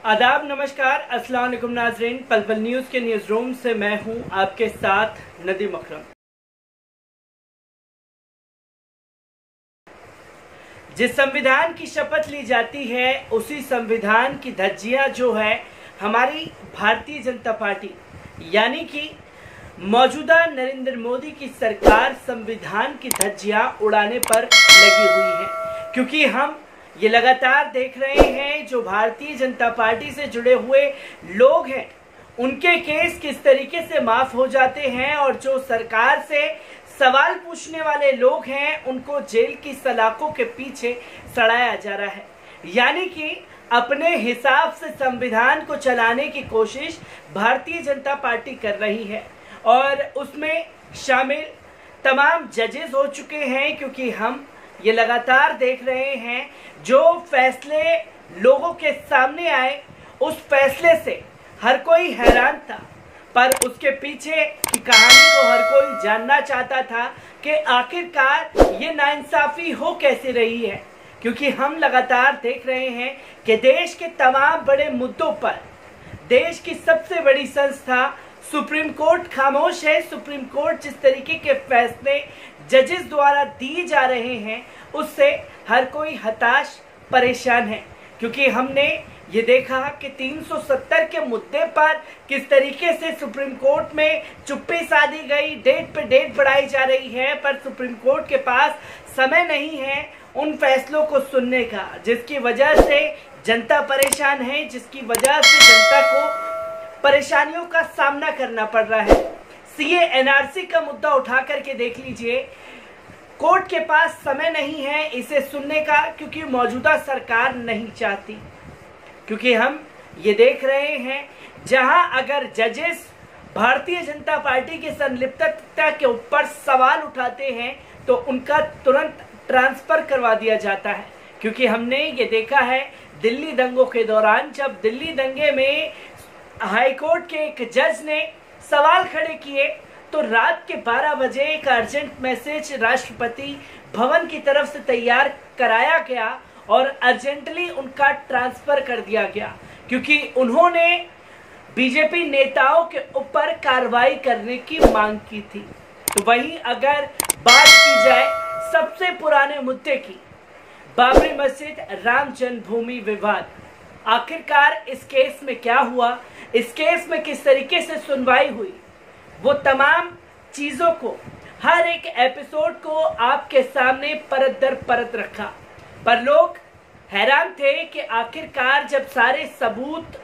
आदाब, नमस्कार, अस्सलाम वालेकुम नाज़रीन। पल पल न्यूज़ के न्यूज़ रूम से मैं हूं आपके साथ नदीम अकरम। जिस संविधान की शपथ ली जाती है उसी संविधान की धज्जियां जो है हमारी भारतीय जनता पार्टी यानी कि मौजूदा नरेंद्र मोदी की सरकार संविधान की धज्जियां उड़ाने पर लगी हुई है, क्योंकि हम ये लगातार देख रहे हैं जो भारतीय जनता पार्टी से जुड़े हुए लोग हैं उनके केस किस तरीके से माफ हो जाते हैं और जो सरकार से सवाल पूछने वाले लोग हैं उनको जेल की सलाखों के पीछे सड़ाया जा रहा है। यानी कि अपने हिसाब से संविधान को चलाने की कोशिश भारतीय जनता पार्टी कर रही है और उसमें शामिल तमाम जजेस हो चुके हैं, क्योंकि हम ये लगातार देख रहे हैं जो फैसले लोगों के सामने आए उस फैसले से हर कोई हैरान था, पर उसके पीछे की कहानी को हर कोई जानना चाहता था कि आखिरकार ये नाइंसाफी हो कैसे रही है। क्योंकि हम लगातार देख रहे हैं कि देश के तमाम बड़े मुद्दों पर देश की सबसे बड़ी संस्था सुप्रीम कोर्ट खामोश है। सुप्रीम कोर्ट जिस तरीके के फैसले जजेस द्वारा दिए जा रहे हैं उससे हर कोई हताश परेशान है, क्योंकि हमने ये देखा कि 370 के मुद्दे पर किस तरीके से सुप्रीम कोर्ट में चुप्पी साधी गई, डेट पे डेट बढ़ाई जा रही है, पर सुप्रीम कोर्ट के पास समय नहीं है उन फैसलों को सुनने का, जिसकी वजह से जनता परेशान है, जिसकी वजह से जनता को परेशानियों का सामना करना पड़ रहा है। सीए एनआरसी का मुद्दा उठा करके देख लीजिए, कोर्ट के पास समय नहीं है इसे सुनने का, क्योंकि मौजूदा सरकार नहीं चाहती। क्योंकि हम ये देख रहे हैं जहां अगर जजेस भारतीय जनता पार्टी की संलिप्तता के ऊपर सवाल उठाते हैं तो उनका तुरंत ट्रांसफर करवा दिया जाता है। क्योंकि हमने ये देखा है दिल्ली दंगों के दौरान, जब दिल्ली दंगे में हाईकोर्ट के एक जज ने सवाल खड़े किए तो रात के 12 बजे एक अर्जेंट मैसेज राष्ट्रपति भवन की तरफ से तैयार कराया गया और अर्जेंटली उनका ट्रांसफर कर दिया गया, क्योंकि उन्होंने बीजेपी नेताओं के ऊपर कार्रवाई करने की मांग की थी। तो वहीं अगर बात की जाए सबसे पुराने मुद्दे की, बाबरी मस्जिद राम जन्मभूमि विवाद, आखिरकार इस केस में क्या हुआ, इस केस में किस तरीके से सुनवाई हुई, वो तमाम चीजों को हर एक एपिसोड को आपके सामने परत दर परत रखा। पर लोग हैरान थे कि आखिरकार जब सारे सबूत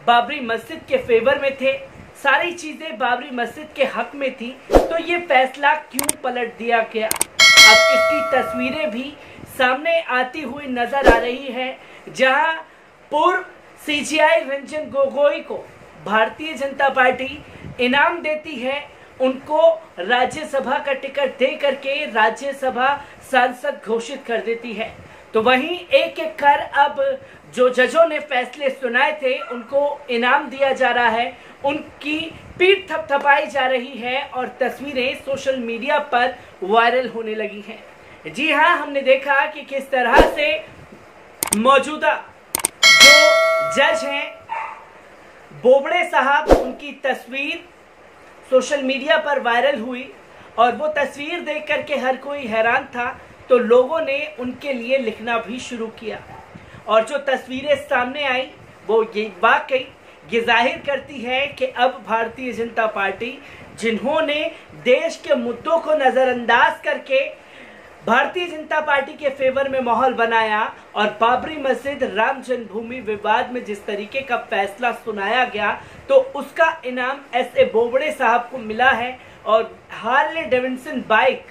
बाबरी मस्जिद के फेवर में थे, सारी चीजें बाबरी मस्जिद के हक में थी, तो ये फैसला क्यों पलट दिया गया। अब इसकी तस्वीरें भी सामने आती हुई नजर आ रही है, जहां पूर्व सीजीआई रंजन गोगोई को भारतीय जनता पार्टी इनाम देती है, उनको राज्यसभा का टिकट दे करके राज्यसभा सांसद घोषित कर देती है। तो वहीं एक एक कर अब जो जजों ने फैसले सुनाए थे उनको इनाम दिया जा रहा है, उनकी पीठ थपथपाई जा रही है और तस्वीरें सोशल मीडिया पर वायरल होने लगी हैं। जी हाँ, हमने देखा कि किस तरह से मौजूदा जो जज हैं बोबड़े साहब, उनकी तस्वीर सोशल मीडिया पर वायरल हुई और वो तस्वीर देख करके हर कोई हैरान था, तो लोगों ने उनके लिए लिखना भी शुरू किया और जो तस्वीरें सामने आई वो ये वाकई ये जाहिर करती है कि अब भारतीय जनता पार्टी जिन्होंने देश के मुद्दों को नजरअंदाज करके भारतीय जनता पार्टी के फेवर में माहौल बनाया और बाबरी मस्जिद राम जन्मभूमि विवाद में जिस तरीके का फैसला सुनाया गया तो उसका इनाम एसए बोबड़े साहब को मिला है। और हार्ले डेविडसन बाइक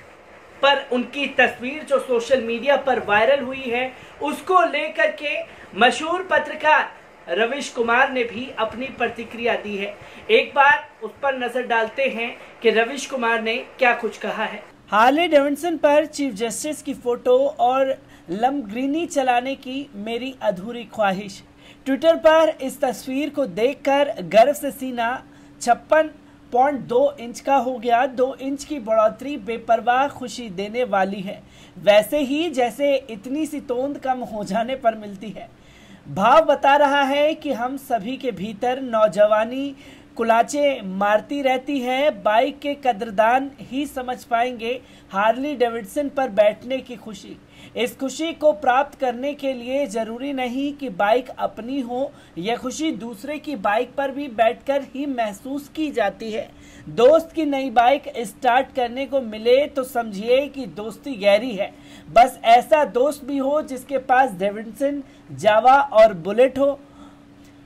पर उनकी तस्वीर जो सोशल मीडिया पर वायरल हुई है उसको लेकर के मशहूर पत्रकार रविश कुमार ने भी अपनी प्रतिक्रिया दी है। एक बार उस पर नजर डालते हैं कि रविश कुमार ने क्या कुछ कहा है। हार्ले डेविडसन पर चीफ जस्टिस की फोटो और लैम्बोर्गिनी चलाने की मेरी अधूरी ख्वाहिश। ट्विटर पर इस तस्वीर को देखकर गर्व से सीना 56.2 इंच का हो गया। 2 इंच की बढ़ोतरी बेपरवाह खुशी देने वाली है, वैसे ही जैसे इतनी सी तोंद कम हो जाने पर मिलती है। भाव बता रहा है कि हम सभी के भीतर नौजवानी कुलाचे मारती रहती है। बाइक के कदरदान ही समझ पाएंगे हार्ली डेविडसन पर बैठने की खुशी। इस खुशी को प्राप्त करने के लिए जरूरी नहीं कि बाइक अपनी हो, यह खुशी दूसरे की बाइक पर भी बैठकर ही महसूस की जाती है। दोस्त की नई बाइक स्टार्ट करने को मिले तो समझिए कि दोस्ती गहरी है। बस ऐसा दोस्त भी हो जिसके पास डेविडसन, जावा और बुलेट हो।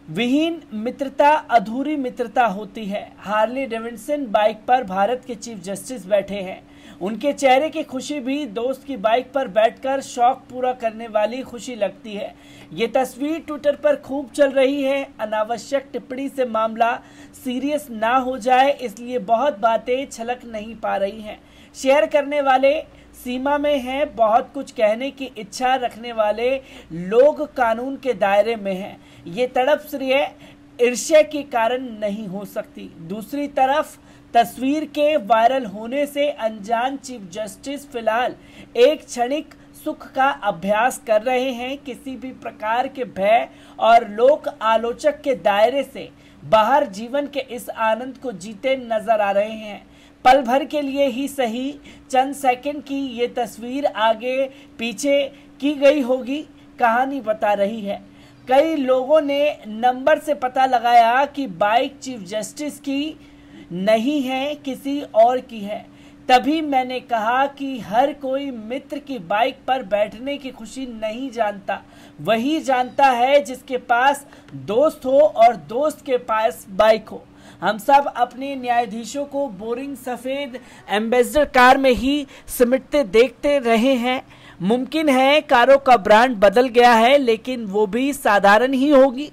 विहीन मित्रता अधूरी मित्रता होती है। हार्ली डेविडसन बाइक पर भारत के चीफ जस्टिस बैठे हैं। उनके चेहरे की खुशी भी दोस्त की बाइक पर बैठकर शौक पूरा करने वाली खुशी लगती है। ये तस्वीर ट्विटर पर खूब चल रही है। अनावश्यक टिप्पणी से मामला सीरियस ना हो जाए इसलिए बहुत बातें छलक नहीं पा रही हैं। शेयर करने वाले सीमा में हैं, बहुत कुछ कहने की इच्छा रखने वाले लोग कानून के दायरे में हैं। ये तड़प श्रेय ईर्ष्या के कारण नहीं हो सकती। दूसरी तरफ तस्वीर के वायरल होने से अनजान चीफ जस्टिस फिलहाल एक क्षणिक सुख का अभ्यास कर रहे हैं। किसी भी प्रकार के भय और लोक आलोचक के दायरे से बाहर जीवन के इस आनंद को जीते नजर आ रहे हैं। पल भर के लिए ही सही, चंद सेकंड की ये तस्वीर आगे पीछे की गई होगी, कहानी बता रही है। कई लोगों ने नंबर से पता लगाया कि बाइक चीफ जस्टिस की नहीं है, किसी और की है। तभी मैंने कहा कि हर कोई मित्र की बाइक पर बैठने की खुशी नहीं जानता, वही जानता है जिसके पास दोस्त हो और दोस्त के पास बाइक हो। हम सब अपने न्यायाधीशों को बोरिंग सफेद एम्बेसडर कार में ही सिमटते देखते रहे हैं। मुमकिन है कारों का ब्रांड बदल गया है, लेकिन वो भी साधारण ही होगी,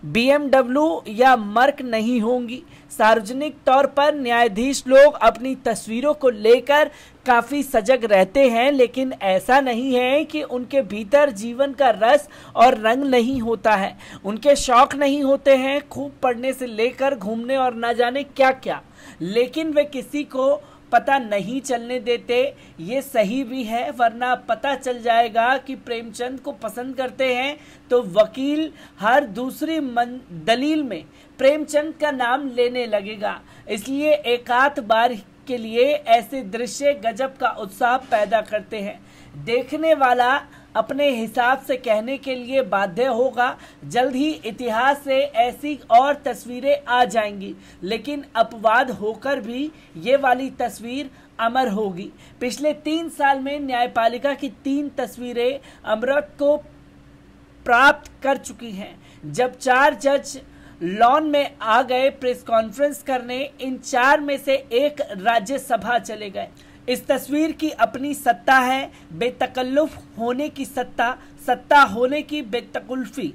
BMW या मर्क नहीं होंगी। सार्वजनिक तौर पर न्यायाधीश लोग अपनी तस्वीरों को लेकर काफी सजग रहते हैं, लेकिन ऐसा नहीं है कि उनके भीतर जीवन का रस और रंग नहीं होता है। उनके शौक नहीं होते हैं, खूब पढ़ने से लेकर घूमने और न जाने क्या क्या, लेकिन वे किसी को पता नहीं चलने देते। ये सही भी है, वरना पता चल जाएगा कि प्रेमचंद को पसंद करते हैं तो वकील हर दूसरी दलील में प्रेमचंद का नाम लेने लगेगा। इसलिए एकाध बार के लिए ऐसे दृश्य गजब का उत्साह पैदा करते हैं। देखने वाला अपने हिसाब से कहने के लिए बाध्य होगा। जल्द ही इतिहास से ऐसी और तस्वीरें आ जाएंगी, लेकिन अपवाद होकर भी ये वाली तस्वीर अमर होगी। पिछले 3 साल में न्यायपालिका की 3 तस्वीरें अमृत को प्राप्त कर चुकी हैं। जब 4 जज लॉन में आ गए प्रेस कॉन्फ्रेंस करने, इन 4 में से एक राज्यसभा चले गए। इस तस्वीर की अपनी सत्ता है, बेतकल्लुफ होने की सत्ता, सत्ता होने की बेतकल्लुफी।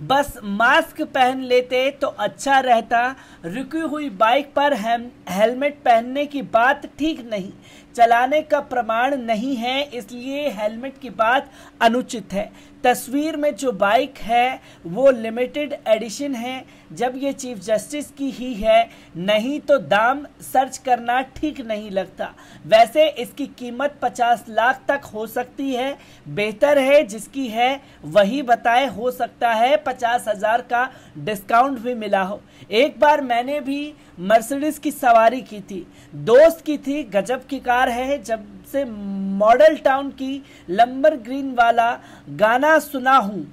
बस मास्क पहन लेते तो अच्छा रहता। रुकी हुई बाइक पर हेलमेट पहनने की बात ठीक नहीं, चलाने का प्रमाण नहीं है, इसलिए हेलमेट की बात अनुचित है। तस्वीर में जो बाइक है वो लिमिटेड एडिशन है। जब ये चीफ जस्टिस की ही है, नहीं तो दाम सर्च करना ठीक नहीं लगता। वैसे इसकी कीमत 50 लाख तक हो सकती है। बेहतर है जिसकी है वही बताए, हो सकता है 50,000 का डिस्काउंट भी मिला हो। एक बार मैंने भी मर्सिडीज की सवारी की थी, दोस्त की थी, गजब की कार है। जब से मॉडल टाउन की लंबरगिनी वाला गाना सुना हूँ,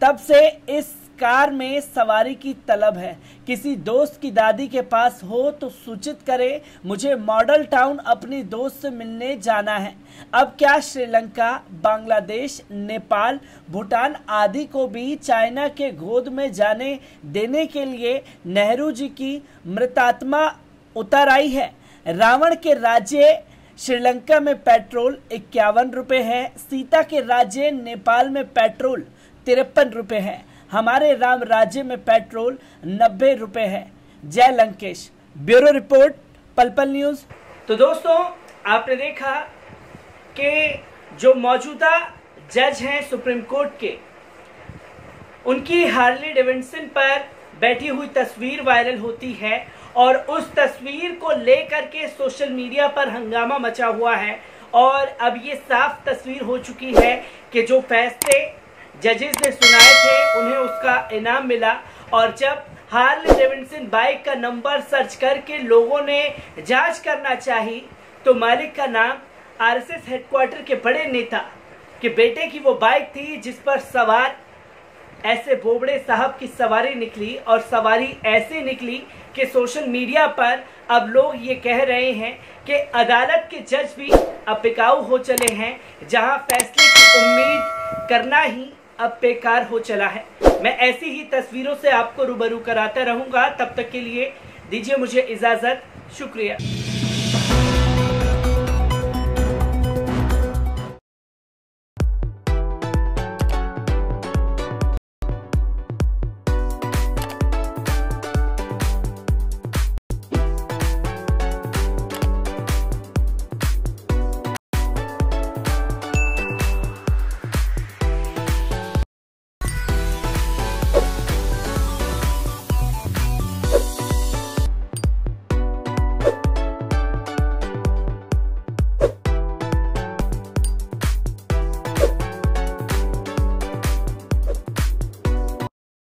तब से इस कार में सवारी की तलब है। किसी दोस्त की दादी के पास हो तो सूचित करे, मुझे मॉडल टाउन अपनी दोस्त से मिलने जाना है। अब क्या श्रीलंका, बांग्लादेश, नेपाल, भूटान आदि को भी चाइना के गोद में जाने देने के लिए नेहरू जी की मृतात्मा उतर आई है। रावण के राज्य श्रीलंका में पेट्रोल 51 रुपये है। सीता के राज्य नेपाल में पेट्रोल 53 रुपये है। हमारे राम राज्य में पेट्रोल 90 रुपये है। जय लंकेश, ब्यूरो रिपोर्ट, पल पल न्यूज। तो दोस्तों, आपने देखा कि जो मौजूदा जज हैं सुप्रीम कोर्ट के, उनकी हार्ली डेविडसन पर बैठी हुई तस्वीर वायरल होती है और उस तस्वीर को लेकर के सोशल मीडिया पर हंगामा मचा हुआ है। और अब ये साफ तस्वीर हो चुकी है कि जो फैसले जजेस ने सुनाए थे उन्हें उसका इनाम मिला। और जब हार्ले डेविडसन बाइक का नंबर सर्च करके लोगों ने जांच करना चाही तो मालिक का नाम आरएसएस हेडक्वार्टर के बड़े नेता के बेटे की वो बाइक थी जिस पर सवार ऐसे बोबड़े साहब की सवारी निकली। और सवारी ऐसी निकली कि सोशल मीडिया पर अब लोग ये कह रहे हैं कि अदालत के जज भी अब बिकाऊ हो चले हैं, जहां फैसले की उम्मीद करना ही अब बेकार हो चला है। मैं ऐसी ही तस्वीरों से आपको रूबरू कराता रहूंगा। तब तक के लिए दीजिए मुझे इजाजत। शुक्रिया।